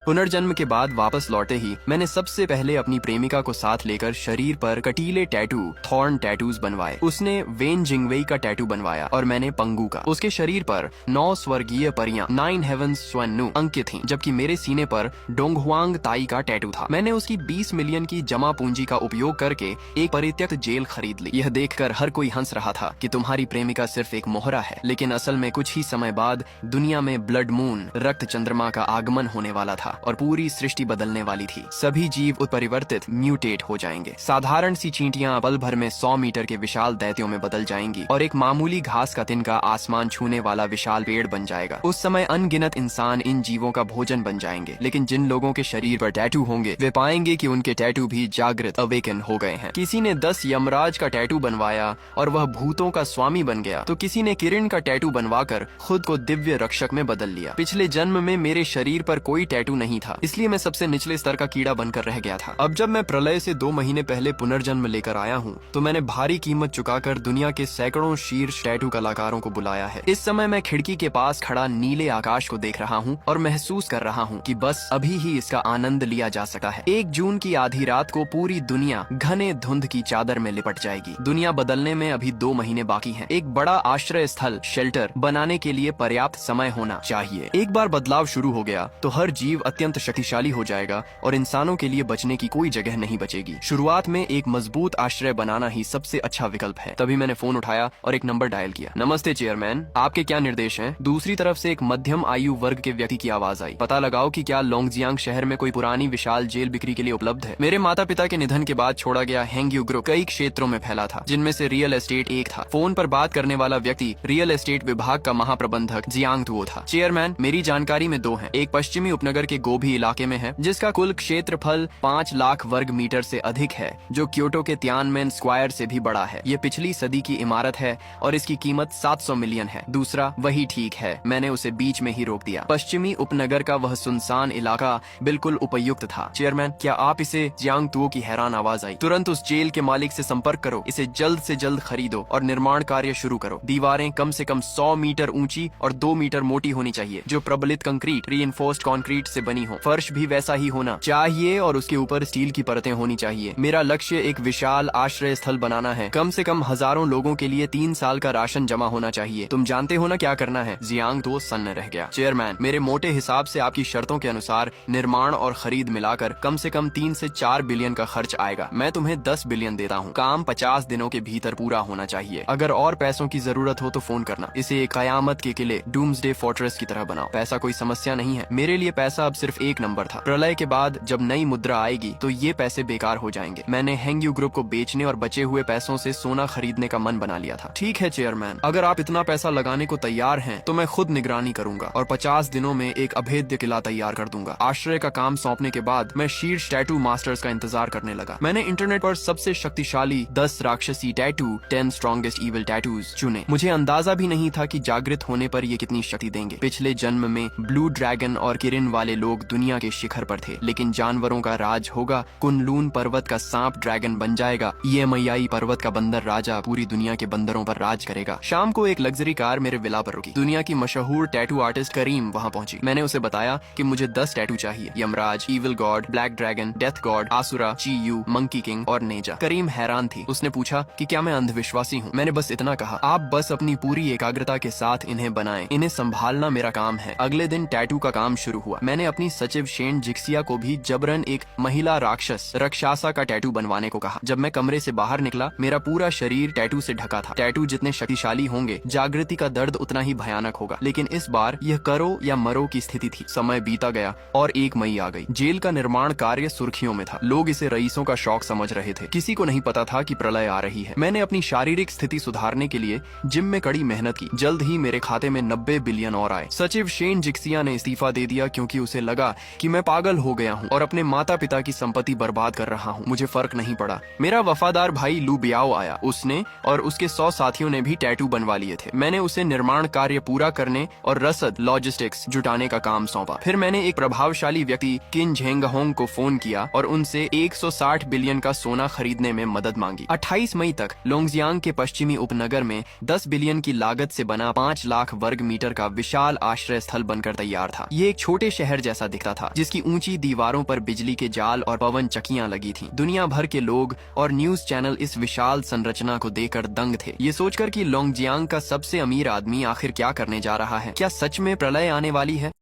पुनर्जन्म के बाद वापस लौटे ही मैंने सबसे पहले अपनी प्रेमिका को साथ लेकर शरीर पर कटीले टैटू थॉर्न टैटूज बनवाए। उसने वेन जिंगवेई का टैटू बनवाया और मैंने पंगू का। उसके शरीर पर 9 स्वर्गीय परियां 9 हेवंस स्वन्नु अंकित थीं, जबकि मेरे सीने पर डोंगहुआंग ताई का टैटू था। मैंने उसकी 20 मिलियन की जमा पूंजी का उपयोग करके एक परित्यक्त जेल खरीद ली। यह देखकर हर कोई हंस रहा था कि तुम्हारी प्रेमिका सिर्फ एक मोहरा है, लेकिन असल में कुछ ही समय बाद दुनिया में ब्लड मून रक्त चंद्रमा का आगमन होने वाला था और पूरी सृष्टि बदलने वाली थी। सभी जीव उत्परिवर्तित म्यूटेट हो जाएंगे। साधारण सी चींटियां पल भर में 100 मीटर के विशाल दैत्यों में बदल जाएंगी और एक मामूली घास का तिनका आसमान छूने वाला विशाल पेड़ बन जाएगा। उस समय अनगिनत इंसान इन जीवों का भोजन बन जाएंगे। लेकिन जिन लोगों के शरीर पर टैटू होंगे वे पाएंगे कि उनके टैटू भी जागृत अवेकन हो गए हैं। किसी ने 10 यमराज का टैटू बनवाया और वह भूतों का स्वामी बन गया, तो किसी ने किरण का टैटू बनवाकर खुद को दिव्य रक्षक में बदल लिया। पिछले जन्म में मेरे शरीर पर कोई टैटू नहीं था, इसलिए मैं सबसे निचले स्तर का कीड़ा बनकर रह गया था। अब जब मैं प्रलय से 2 महीने पहले पुनर्जन्म लेकर आया हूँ, तो मैंने भारी कीमत चुकाकर दुनिया के सैकड़ों शीर्ष टैटू कलाकारों को बुलाया है। इस समय मैं खिड़की के पास खड़ा नीले आकाश को देख रहा हूँ और महसूस कर रहा हूँ कि बस अभी ही इसका आनंद लिया जा सकता है। 1 जून की आधी रात को पूरी दुनिया घने धुंध की चादर में लिपट जाएगी। दुनिया बदलने में अभी 2 महीने बाकी हैं। एक बड़ा आश्रय स्थल शेल्टर बनाने के लिए पर्याप्त समय होना चाहिए। एक बार बदलाव शुरू हो गया तो हर जीव अत्यंत शक्तिशाली हो जाएगा और इंसानों के लिए बचने की कोई जगह नहीं बचेगी। शुरुआत में एक मजबूत आश्रय बनाना ही सबसे अच्छा विकल्प है। तभी मैंने फोन उठाया और एक नंबर डायल किया। नमस्ते चेयरमैन, आपके क्या निर्देश हैं? दूसरी तरफ से एक मध्यम आयु वर्ग के व्यक्ति की आवाज आई। पता लगाओ कि क्या लोंगजियांग शहर में कोई पुरानी विशाल जेल बिक्री के लिए उपलब्ध है। मेरे माता पिता के निधन के बाद छोड़ा गया हैंग्यू ग्रुप कई क्षेत्रों में फैला था, जिनमें से रियल एस्टेट एक था। फोन पर बात करने वाला व्यक्ति रियल एस्टेट विभाग का महाप्रबंधक जियांग तुओ था। चेयरमैन, मेरी जानकारी में 2 हैं। एक पश्चिमी उपनगर के गोभी इलाके में है, जिसका कुल क्षेत्रफल 5 लाख वर्ग मीटर से अधिक है, जो क्योटो के तियानमेन स्क्वायर से भी बड़ा है। ये पिछली सदी की इमारत है और इसकी कीमत 700 मिलियन है। दूसरा वही ठीक है, मैंने उसे बीच में ही रोक दिया। पश्चिमी उपनगर का वह सुनसान इलाका बिल्कुल उपयुक्त था। चेयरमैन, क्या आप इसे जियांग तुओ की हैरान आवाज आई। तुरंत उस जेल के मालिक से संपर्क करो, इसे जल्द से जल्द खरीदो और निर्माण कार्य शुरू करो। दीवारें कम से कम 100 मीटर ऊंची और 2 मीटर मोटी होनी चाहिए, जो प्रबलित कंक्रीट रीइंफोर्स्ड कंक्रीट से बनी हो। फर्श भी वैसा ही होना चाहिए और उसके ऊपर स्टील की परतें होनी चाहिए। मेरा लक्ष्य एक विशाल आश्रय स्थल बनाना है। कम से कम हजारों लोगों के लिए 3 साल का राशन जमा होना चाहिए। तुम जानते हो ना क्या करना है। जियांग तो सन्न रह गया। चेयरमैन, मेरे मोटे हिसाब से आपकी शर्तों के अनुसार निर्माण और खरीद मिलाकर कम से कम 3 से 4 बिलियन का खर्च आएगा। मैं तुम्हें 10 बिलियन देता हूँ। काम 50 दिनों के भीतर पूरा होना चाहिए। अगर और पैसों की जरूरत हो तो फोन करना। इसे एक कयामत के किले डूम्सडे फोर्ट्रेस की तरह बनाओ। पैसा कोई समस्या नहीं है। मेरे लिए पैसा अब सिर्फ एक नंबर था। प्रलय के बाद जब नई मुद्रा आएगी तो ये पैसे बेकार हो जाएंगे। मैंने हैंग्यू ग्रुप को बेचने और बचे हुए पैसों से सोना खरीदने का मन बना लिया था। ठीक है चेयरमैन, अगर आप इतना पैसा लगाने को तैयार हैं तो मैं खुद निगरानी करूंगा और 50 दिनों में एक अभेद्य किला तैयार कर दूंगा। आश्रय का काम सौंपने के बाद मैं शीर्ष टैटू मास्टर्स का इंतजार करने लगा। मैंने इंटरनेट पर सबसे शक्तिशाली 10 राक्षसी टैटू 10 स्ट्रॉन्गेस्ट इविल टैटूज चुने। मुझे अंदाजा भी नहीं था कि जागृत होने पर ये कितनी शक्ति देंगे। पिछले जन्म में ब्लू ड्रैगन और किरण वाले लोग दुनिया के शिखर पर थे, लेकिन जानवरों का राज होगा। कुनलून पर्वत का सांप ड्रैगन बन जाएगा। ईएमआई पर्वत का बंदर राजा पूरी दुनिया के बंदरों पर राज करेगा। शाम को एक लग्जरी कार मेरे विला पर रुकी। दुनिया की मशहूर टैटू आर्टिस्ट करीम वहाँ पहुंची। मैंने उसे बताया कि मुझे 10 टैटू चाहिए। Yamraj, evil god, black dragon, death god, Asura, Chiyou, monkey king और नेजा। करीम हैरान थी। उसने पूछा कि क्या मैं अंधविश्वासी हूँ। मैंने बस इतना कहा, आप बस अपनी पूरी एकाग्रता के साथ इन्हें बनाएं। इन्हें संभालना मेरा काम है। अगले दिन टैटू का काम शुरू हुआ। मैंने अपनी सचिव शेन जिक्सिया को भी जबरन एक महिला राक्षस रक्षासा का टैटू बनवाने को कहा। जब मैं कमरे से बाहर निकला, मेरा पूरा शरीर टैटू से ढका था। टैटू जितने शक्तिशाली होंगे, जागृति का दर्द उतना ही भयानक होगा। लेकिन इस बार यह करो या मरो की स्थिति थी। समय बीता गया और 1 मई आ गई। जेल का निर्माण कार्य सुर्खियों में था। लोग इसे रईसों का शौक समझ रहे थे। किसी को नहीं पता था कि प्रलय आ रही है। मैंने अपनी शारीरिक स्थिति सुधारने के लिए जिम में कड़ी मेहनत की। जल्द ही मेरे खाते में 90 बिलियन और आए। सचिव शेन जिक्सिया ने इस्तीफा दे दिया क्योंकि उसे लगा कि मैं पागल हो गया हूँ और अपने माता पिता की संपत्ति बर्बाद कर रहा हूँ। मुझे फर्क नहीं पड़ा। मेरा वफादार भाई लू बियाओ आया। उसने और उसके 100 साथियों ने भी टैटू बनवा लिए थे। मैंने उसे निर्माण कार्य पूरा करने और रसद लॉजिस्टिक्स जुटाने का काम सौंपा। फिर मैंने एक प्रभावशाली व्यक्ति किन झेंगहोंग को फोन किया और उनसे 160 बिलियन का सोना खरीदने में मदद मांगी। 28 मई तक लोंगजियांग के पश्चिमी उपनगर में 10 बिलियन की लागत से बना 5 लाख वर्ग मीटर का विशाल आश्रय स्थल बनकर तैयार था। ये एक छोटे शहर जैसा दिखता था, जिसकी ऊंची दीवारों पर बिजली के जाल और पवन चक्कियां लगी थीं। दुनिया भर के लोग और न्यूज चैनल इस विशाल संरचना को देखकर दंग थे, ये सोचकर कि लोंगजियांग का सबसे अमीर आदमी आखिर क्या करने जा रहा है। क्या सच में प्रलय आने वाली है?